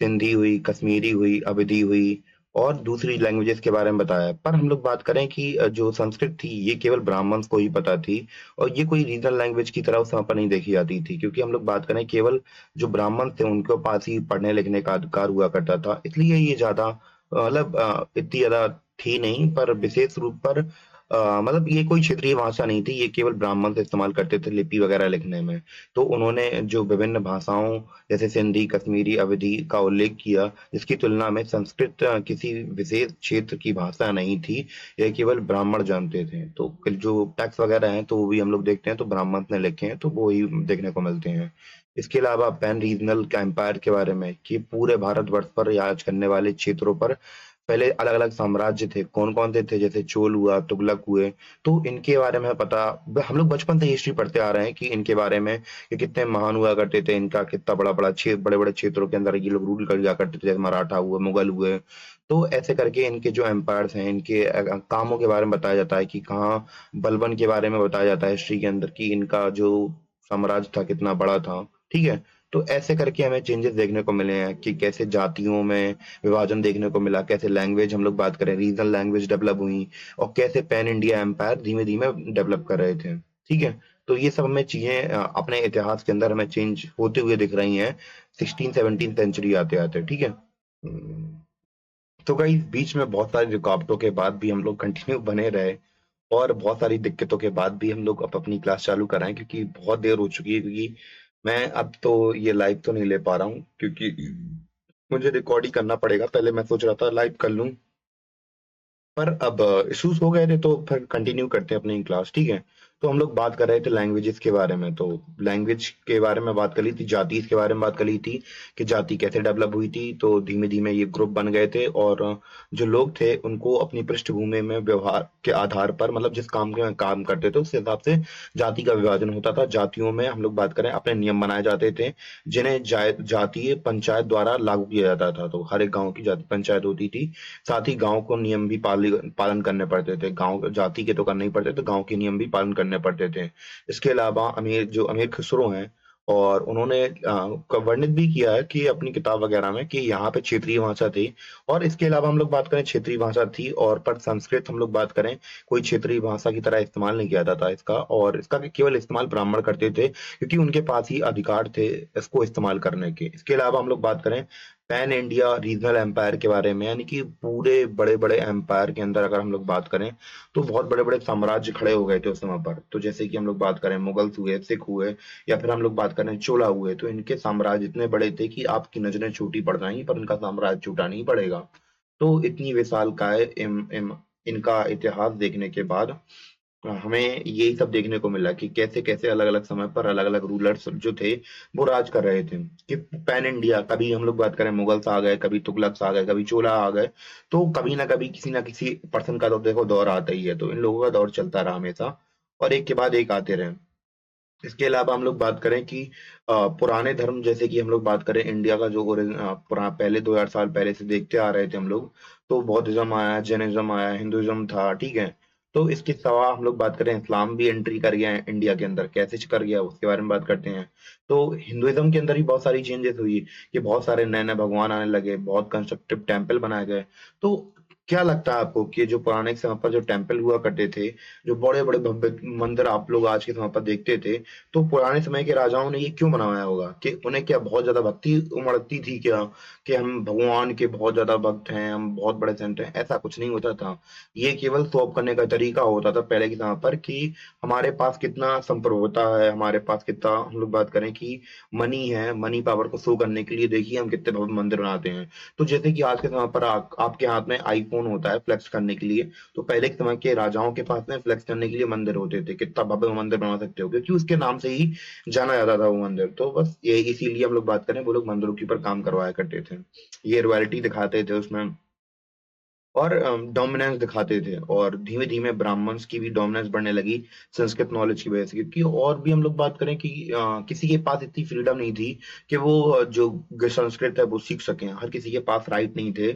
सिंधी हुई, कश्मीरी हुई, अवधी हुई, और दूसरी लैंग्वेजेस के बारे में बताया। पर हम लोग बात करें कि जो संस्कृत थी, ये केवल ब्राह्मण्स को ही पता थी, और ये कोई रीजनल लैंग्वेज की तरह उस समय पर नहीं देखी जाती थी, क्योंकि हम लोग बात करें केवल जो ब्राह्मण थे उनके पास ही पढ़ने लिखने का अधिकार हुआ करता था। इसलिए ये ज्यादा मतलब इतनी ज्यादा थी नहीं, पर विशेष रूप पर मतलब ये कोई क्षेत्रीय भाषा नहीं थी, ये केवल ब्राह्मण से इस्तेमाल करते थे लिपि वगैरह लिखने में। तो उन्होंने जो विभिन्न भाषाओं, जैसे सिंधी, कश्मीरी, अवधी का उल्लेख किया, जिसकी तुलना में संस्कृत किसी विशेष क्षेत्र की भाषा नहीं थी, यह केवल ब्राह्मण जानते थे। तो जो टैक्स वगैरह हैं, तो वो भी हम लोग देखते हैं तो ब्राह्मण ने लिखे हैं, तो वो ही देखने को मिलते हैं। इसके अलावा पैन रीजनल एम्पायर के बारे में, कि पूरे भारतवर्ष पर राज करने वाले क्षेत्रों पर पहले अलग अलग साम्राज्य थे, कौन कौन से थे, जैसे चोल हुआ, तुगलक हुए। तो इनके बारे में पता, हम लोग बचपन से हिस्ट्री पढ़ते आ रहे हैं कि इनके बारे में, कि कितने महान हुआ करते थे, इनका कितना बड़ा बड़ा क्षेत्र, बड़े बड़े क्षेत्रों के अंदर ये लोग रूल कर लिया करते थे, जैसे मराठा हुए, मुगल हुए। तो ऐसे करके इनके जो एम्पायर्स हैं, इनके कामों के बारे में बताया जाता है, कि कहाँ बलबन के बारे में बताया जाता है हिस्ट्री के अंदर, कि इनका जो साम्राज्य था कितना बड़ा था। ठीक है। तो ऐसे करके हमें चेंजेस देखने को मिले हैं, कि कैसे जातियों में विभाजन देखने को मिला, कैसे लैंग्वेज हम लोग बात करें, रीजनल लैंग्वेज डेवलप हुई, और कैसे पैन इंडिया एम्पायर धीमे धीमे डेवलप कर रहे थे। ठीक है। तो ये सब हमें चीजें अपने इतिहास के अंदर हमें चेंज होते हुए दिख रही हैं, 16 17 सेंचुरी आते आते। ठीक है। हम्म, तो कई बीच में बहुत सारी रुकावटों के बाद भी हम लोग कंटिन्यू बने रहे, और बहुत सारी दिक्कतों के बाद भी हम लोग अब अपनी क्लास चालू कराएं, क्योंकि बहुत देर हो चुकी है। क्योंकि मैं अब तो ये लाइव तो नहीं ले पा रहा हूँ, क्योंकि मुझे रिकॉर्ड ही करना पड़ेगा। पहले मैं सोच रहा था लाइव कर लूं, पर अब इश्यूज हो गए थे, तो फिर कंटिन्यू करते हैं अपनी क्लास, ठीक है। तो हम लोग बात कर रहे थे लैंग्वेजेस के बारे में। तो लैंग्वेज के बारे में बात कर ली थी, जाति के बारे में बात कर ली थी कि जाति कैसे डेवलप हुई थी। तो धीमे धीमे ये ग्रुप बन गए थे, और जो लोग थे उनको अपनी पृष्ठभूमि में व्यवहार के आधार पर, मतलब जिस काम के काम करते थे उस हिसाब से जाति का विभाजन होता था। जातियों में हम लोग बात करें अपने नियम बनाए जाते थे, जिन्हें जातीय पंचायत द्वारा लागू किया जाता था। तो हर एक गांव की जाति पंचायत होती थी। साथ ही गांव को नियम भी पालन करने पड़ते थे। गांव जाति के तो करने ही पड़ते थे, गांव के नियम भी पालन करने पड़ते थे। इसके अलावा अमीर खुसरो हैं, और उन्होंने वर्णित भी किया है कि अपनी किताब वगैरह में कि यहाँ पे क्षेत्रीय भाषा थी। और इसके अलावा हम लोग बात करें क्षेत्रीय भाषा थी, और पर संस्कृत हम लोग बात करें कोई क्षेत्रीय भाषा की तरह इस्तेमाल नहीं किया जाता था इसका, और इसका केवल इस्तेमाल ब्राह्मण करते थे क्योंकि उनके पास ही अधिकार थे इसको इस्तेमाल करने के। इसके अलावा हम लोग बात करें पैन इंडिया रीजनल एम्पायर के बारे में, यानी कि पूरे बड़े बड़े एम्पायर के अंदर अगर हम लोग बात करें तो बहुत बड़े बड़े साम्राज्य खड़े हो गए थे उस समय पर। तो जैसे कि हम लोग बात करें मुगल्स हुए, सिख हुए, या फिर हम लोग बात करें चोला हुए, तो इनके साम्राज्य इतने बड़े थे कि आपकी नजरें छोटी पड़ जाएंगी पर इनका साम्राज्य छोटा नहीं पड़ेगा। तो इतनी विशालकाय इनका इतिहास देखने के बाद हमें यही सब देखने को मिला कि कैसे कैसे अलग अलग समय पर अलग अलग रूलर्स जो थे वो राज कर रहे थे। कि पैन इंडिया, कभी हम लोग बात करें मुगल्स आ गए, कभी तुगलक्स आ गए, कभी चोला आ गए। तो कभी ना कभी किसी ना किसी पर्सन का तो देखो दौर आता ही है, तो इन लोगों का दौर चलता रहा हमेशा, और एक के बाद एक आते रहे। इसके अलावा हम लोग बात करें कि पुराने धर्म, जैसे कि हम लोग बात करें इंडिया का जो पहले 2000 साल पहले से देखते आ रहे थे हम लोग, तो बौद्धिज्म आया, जैनिज्म आया, हिंदुइज्म था, ठीक है। तो इसके सिवा हम लोग बात करें इस्लाम भी एंट्री कर गया है इंडिया के अंदर, कैसे कर गया उसके बारे में बात करते हैं। तो हिंदुइज्म के अंदर भी बहुत सारी चेंजेस हुई कि बहुत सारे नए नए भगवान आने लगे, बहुत कंस्ट्रक्टिव टेम्पल बनाए गए। तो क्या लगता है आपको कि जो पुराने समय पर जो टेम्पल हुआ करते थे, जो बड़े बड़े भव्य मंदिर आप लोग आज के समय पर देखते थे, तो पुराने समय के राजाओं ने ये क्यों बनवाया होगा? कि उन्हें क्या बहुत ज्यादा भक्ति उमड़ती थी क्या, कि हम भगवान के बहुत ज्यादा भक्त हैं, हम बहुत बड़े संत हैं? ऐसा कुछ नहीं होता था। ये केवल शो ऑफ करने का तरीका होता था पहले के समय पर कि हमारे पास कितना संप्रभुता है, हमारे पास कितना, हम लोग बात करें कि मनी है, मनी पावर को शो करने के लिए देखिए हम कितने भव्य मंदिर बनाते हैं। तो जैसे कि आज के समय पर आपके हाथ में आईफोन होता है फ्लेक्स करने के लिए, तो पहले के समय के राजाओं के पास में फ्लेक्स करने के लिए मंदिर होते थे। कितना भव्य मंदिर बना सकते हो, क्योंकि उसके नाम से ही जाना जाता था वो मंदिर। तो बस ये इसीलिए हम लोग बात करें वो लोग मंदिरों के ऊपर काम करवाया करते थे, ये रॉयल्टी दिखाते थे उसमें, और डोमिनेंस दिखाते थे। और धीमे धीमे ब्राह्मण्स की भी डोमिनेंस बढ़ने लगी संस्कृत नॉलेज की वजह से, क्योंकि और भी हम लोग बात करें कि किसी के पास इतनी फ्रीडम नहीं थी कि वो संस्कृत है वो सीख सकें। हर किसी के पास राइट नहीं थे,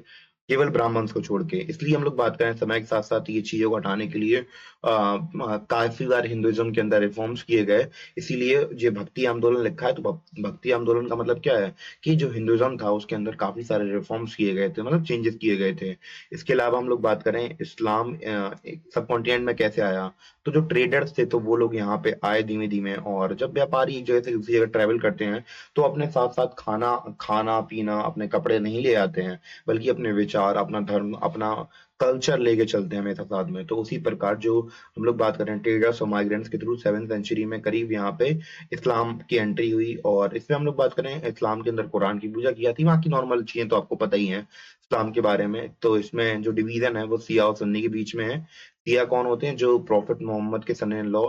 केवल ब्राह्मण्स को छोड़ के। इसलिए हम लोग बात करें समय के साथ साथ ये चीजों को हटाने के लिए काफी बार हिंदुइज्म के अंदर रिफॉर्म्स किए गए। इसीलिए जो भक्ति आंदोलन लिखा है, तो भक्ति आंदोलन का मतलब क्या है कि जो हिंदुइज्म था उसके अंदर काफी सारे रिफॉर्म्स किए गए थे, मतलब चेंजेस किए गए थे। इसके अलावा हम लोग बात करें इस्लाम सब कॉन्टिनेंट में कैसे आया, तो जो ट्रेडर्स थे तो वो लोग यहाँ पे आए धीमे धीमे, और जब व्यापारी एक जगह से दूसरी जगह ट्रेवल करते हैं तो अपने साथ साथ खाना खाना पीना, अपने कपड़े नहीं ले आते हैं, बल्कि अपने विचार, अपना धर्म, अपना कल्चर लेके चलते हैं हमेशा साथ में। तो उसी प्रकार जो हम लोग बात करें ट्रेडर्स और माइग्रेंट्स के थ्रू 7वीं सेंचुरी में करीब यहाँ पे इस्लाम की एंट्री हुई। और इसमें हम लोग बात करें इस्लाम के अंदर कुरान की पूजा की जाती है, वहाँ की नॉर्मल चीजें तो आपको पता ही है इस्लाम के बारे में। तो इसमें जो डिवीजन है वो सिया और सुन्नी के बीच में है। सिया कौन होते हैं? जो प्रॉफिट मोहम्मद के सन इन लॉ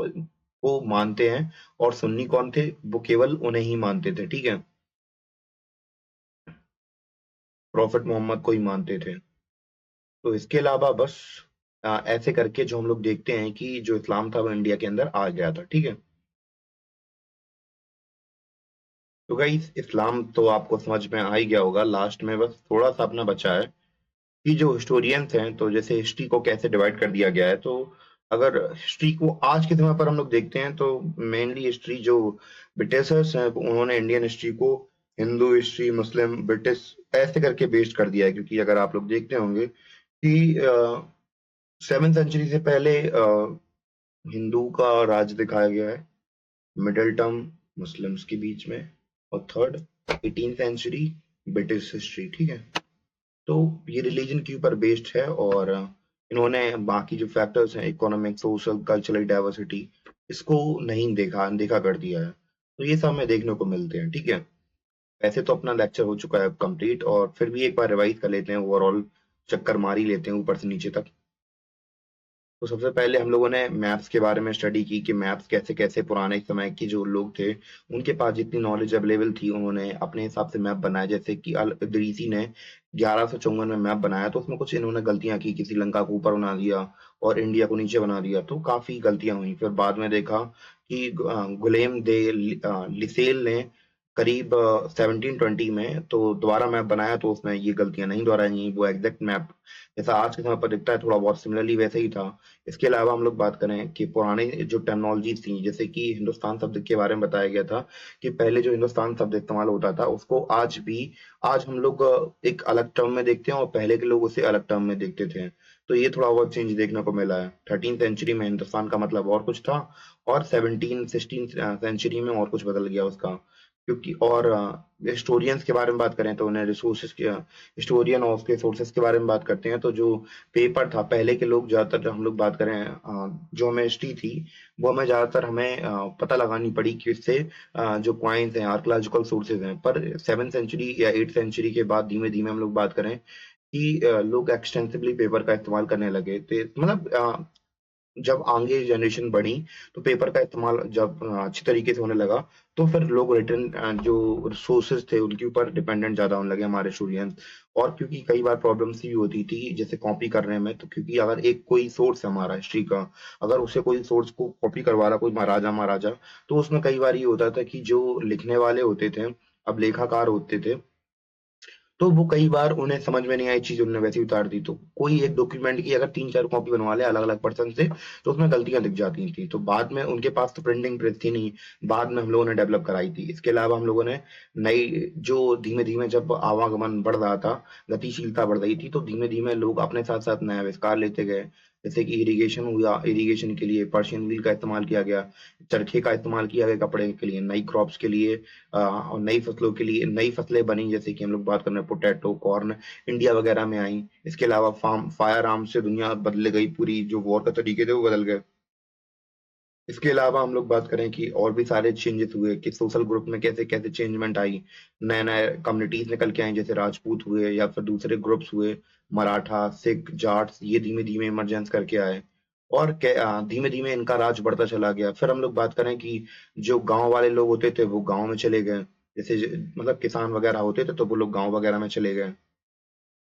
को मानते हैं, और सुन्नी कौन थे? वो केवल उन्हें ही मानते थे, ठीक है, प्रॉफिट मोहम्मद को ही मानते थे। तो इसके अलावा बस ऐसे करके जो हम लोग देखते हैं कि जो इस्लाम था वो इंडिया के अंदर आ गया था, ठीक है। तो गाइस इस्लाम तो आपको समझ में आ ही गया होगा। लास्ट में बस थोड़ा सा अपना बचा है कि जो हिस्टोरियंस हैं, तो जैसे हिस्ट्री को कैसे डिवाइड कर दिया गया है। तो अगर हिस्ट्री को आज के समय पर हम लोग देखते हैं तो मेनली हिस्ट्री जो ब्रिटिशर्स हैं उन्होंने इंडियन हिस्ट्री को हिंदू हिस्ट्री, मुस्लिम, ब्रिटिश ऐसे करके बेस्ड कर दिया है। क्योंकि अगर आप लोग देखते होंगे कि 7वीं सेंचुरी से पहले हिंदू का राज दिखाया गया है, मिडिल टर्म मुस्लिम्स के बीच में, और थर्ड 18वीं सेंचुरी ब्रिटिश हिस्ट्री, ठीक है। तो ये रिलीजन के ऊपर बेस्ड है, और इन्होंने बाकी जो फैक्टर्स हैं इकोनॉमिक, सोशल, कल्चरल डाइवर्सिटी, इसको नहीं देखा, अनदेखा कर दिया है। तो ये सब हमें देखने को मिलते हैं, ठीक है। वैसे तो अपना लेक्चर हो चुका है कंप्लीट, और फिर भी एक बार रिवाइज कर लेते हैं, ओवरऑल चक्कर मार ही लेते हैं ऊपर से नीचे तक। तो सबसे पहले हम लोगों ने मैप्स के बारे में स्टडी की कि मैप्स कैसे कैसे पुराने समय के जो लोग थे उनके पास जितनी नॉलेज अवेलेबल थी उन्होंने अपने हिसाब से मैप बनाया। जैसे कि अल इदरीसी ने 1154 में मैप बनाया, तो उसमें कुछ इन्होंने गलतियां की कि श्रीलंका को ऊपर बना दिया और इंडिया को नीचे बना दिया, तो काफी गलतियां हुई। फिर बाद में देखा कि गुलेम दे लिसेल ने करीब 1720 में तो दोबारा मैप बनाया, तो उसमें ये गलतियां नहीं दोहराई। वो एग्जैक्ट मैप जैसा आज के समय पर दिखता है थोड़ा बहुत सिमिलरली वैसे ही था। इसके अलावा हम लोग बात करें कि पुराने जो टेक्नोलॉजी थी, जैसे कि हिंदुस्तान शब्द के बारे में बताया गया था कि पहले जो हिंदुस्तान शब्द इस्तेमाल होता था उसको आज हम लोग एक अलग टर्म में देखते हैं और पहले के लोग उसे अलग टर्म में देखते थे। तो ये थोड़ा बहुत चेंज देखने को मिला है। 13th सेंचुरी में हिंदुस्तान का मतलब और कुछ था और 16 सेंचुरी में और कुछ बदल गया उसका। क्योंकि और हिस्टोरियंस के बारे में बात करें तो उन्हें रिसोर्सेज के हिस्टोरियन और उसके सोर्सेज के बारे में बात करते हैं, तो जो पेपर था पहले के लोग ज्यादातर, हम लोग बात करें जो हमें हिस्ट्री थी वो हमें ज्यादातर हमें पता लगानी पड़ी कि इससे जो क्वाइंस हैं आर्कोलॉजिकल सोर्सेज हैं। पर 7th सेंचुरी या 8th सेंचुरी के बाद धीमे धीमे हम लोग बात करें कि लोग एक्सटेंसिवली पेपर का इस्तेमाल करने लगे थे। मतलब जब आगे जनरेशन बढ़ी तो पेपर का इस्तेमाल जब अच्छी तरीके से होने लगा, तो फिर लोग रिटर्न जो सोर्सेज थे उनके ऊपर डिपेंडेंट ज्यादा होने लगे हमारे स्टूडेंट्स। और क्योंकि कई बार प्रॉब्लम्स भी होती थी जैसे कॉपी करने में, तो क्योंकि अगर एक कोई सोर्स है हमारा हिस्ट्री का, अगर उसे कोई सोर्स को कॉपी करवा रहा कोई महाराजा महाराजा, तो उसमें कई बार ये होता था कि जो लिखने वाले होते थे, अब लेखाकार होते थे, तो वो कई बार उन्हें समझ में नहीं आई चीज, उन्होंने वैसे ही उतार दी। तो कोई एक डॉक्यूमेंट की अगर 3-4 कॉपी बनवा ले अलग अलग पर्सन से, तो उसमें गलतियां दिख जाती थी। तो बाद में उनके पास तो प्रिंटिंग प्रेस थी नहीं, बाद में हम लोगों ने डेवलप कराई थी। इसके अलावा हम लोगों ने नई जो धीमे धीमे जब आवागमन बढ़ रहा था, गतिशीलता बढ़ रही थी, तो धीमे धीमे लोग अपने साथ साथ नए आविष्कार लेते गए। जैसे कि इरिगेशन हुआ, इरिगेशन के लिए पर्शियन व्हील का इस्तेमाल किया गया, चरखे का इस्तेमाल किया गया कपड़े के लिए, नई क्रॉप्स के लिए और नई फसलों के लिए नई फसलें बनी, जैसे कि हम लोग बात कर रहे हैं पोटैटो, कॉर्न, इंडिया वगैरह में आई। इसके अलावा फायर आर्म से दुनिया बदल गई, पूरी जो वॉर का तरीके थे वो बदल गए। इसके अलावा हम लोग बात करें कि और भी सारे चेंजेस हुए कि सोशल ग्रुप में कैसे कैसे चेंजमेंट आई, नए नए कम्युनिटीज निकल के आई, जैसे राजपूत हुए या फिर दूसरे ग्रुप्स हुए, मराठा, सिख, जाट्स, ये धीमे धीमे इमरजेंस करके आए और धीमे धीमे इनका राज बढ़ता चला गया। फिर हम लोग बात करें कि जो गांव वाले लोग होते थे वो गांव में चले गए, जैसे मतलब किसान वगैरह होते थे तो वो लोग गांव वगैरह में चले गए।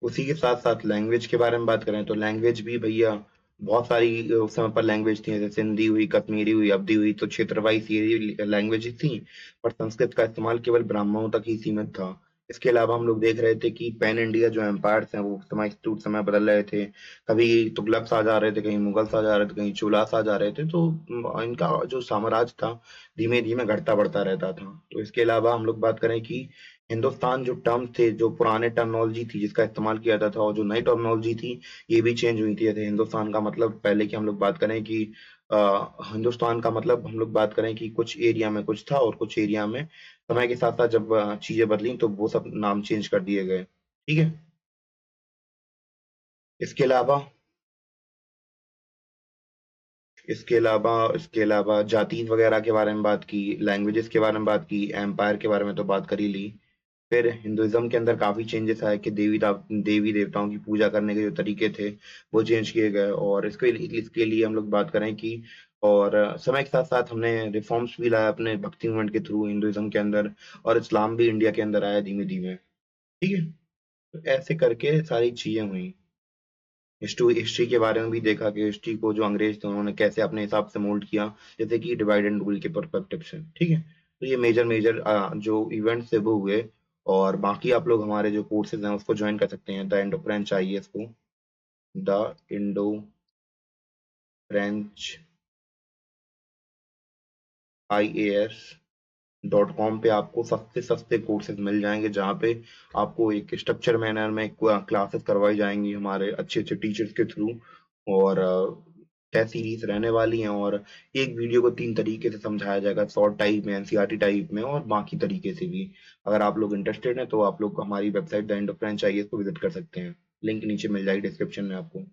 उसी के साथ साथ लैंग्वेज के बारे में बात करें तो लैंग्वेज भी भैया बहुत सारी उस समय पर लैंग्वेज थी, जैसे सिंधी हुई, कश्मीरी हुई, अवधी हुई, तो क्षेत्र वाइज ये लैंग्वेज थी। पर संस्कृत का इस्तेमाल केवल ब्राह्मणों तक ही सीमित था। इसके अलावा हम लोग देख रहे थे कि पैन इंडिया जो एम्पायर्स हैं वो समय टूट समय बदल रहे थे। कभी तुगलक्स आ जा रहे थे, कहीं मुगल्स आ जा रहे थे, कहीं चोलास आ जा रहे थे, तो इनका जो साम्राज्य था धीमे धीमे घटता बढ़ता रहता था। तो इसके अलावा हम लोग बात करें कि हिंदुस्तान जो टर्म्स थे, जो पुराने टर्मिनोलॉजी थी जिसका इस्तेमाल किया जाता था और जो नई टर्मिनोलॉजी थी ये भी चेंज हुई थी। जैसे हिंदुस्तान का मतलब पहले की हम लोग बात करें कि हिंदुस्तान का मतलब हम लोग बात करें कि कुछ एरिया में कुछ था और कुछ एरिया में समय के साथ साथ जब चीजें बदली तो वो सब नाम चेंज कर दिए गए। ठीक है। इसके अलावा इसके अलावा जाति वगैरह के बारे में बात की, लैंग्वेजेस के बारे में बात की, एम्पायर के बारे में तो बात कर ही ली। फिर हिंदुइज्म के अंदर काफी चेंजेस आए कि देवी देवताओं की पूजा करने के जो तरीके थे वो चेंज किए गए। और इसके लिए हम लोग बात करें कि और समय के साथ साथ हमने रिफॉर्म्स भी लाया अपने भक्ति मूवमेंट के थ्रू हिंदुइज्म के अंदर, और इस्लाम भी इंडिया के अंदर आया धीमे धीमे। ठीक है। तो ऐसे करके सारी चीजें हुई। हिस्ट्री हिस्ट्री के बारे में भी देखा कि हिस्ट्री को जो अंग्रेज थे उन्होंने कैसे अपने हिसाब से मोल्ड किया, जैसे कि डिवाइड एंड रूल के परस्पेक्टिव से। ठीक है। तो ये मेजर मेजर जो इवेंट्स थे वो हुए। और बाकी आप लोग हमारे जो कोर्सेज हैं उसको ज्वाइन कर सकते हैं, द इंडो फ्रेंच आईएएस को, द इंडो फ्रेंच IAS.com पे आपको सस्ते सस्ते कोर्सेज मिल जाएंगे, जहाँ पे आपको एक स्ट्रक्चर मैनर में क्लासेस करवाई जाएंगी हमारे अच्छे अच्छे टीचर्स के थ्रू। और टेस्ट सीरीज रहने वाली हैं, और एक वीडियो को 3 तरीके से समझाया जाएगा, शॉर्ट टाइप में, एनसीईआरटी टाइप में और बाकी तरीके से भी। अगर आप लोग इंटरेस्टेड हैं तो आप लोग हमारी website the Indo French IAS को विजिट कर सकते हैं। लिंक नीचे मिल जाएगी डिस्क्रिप्शन में आपको।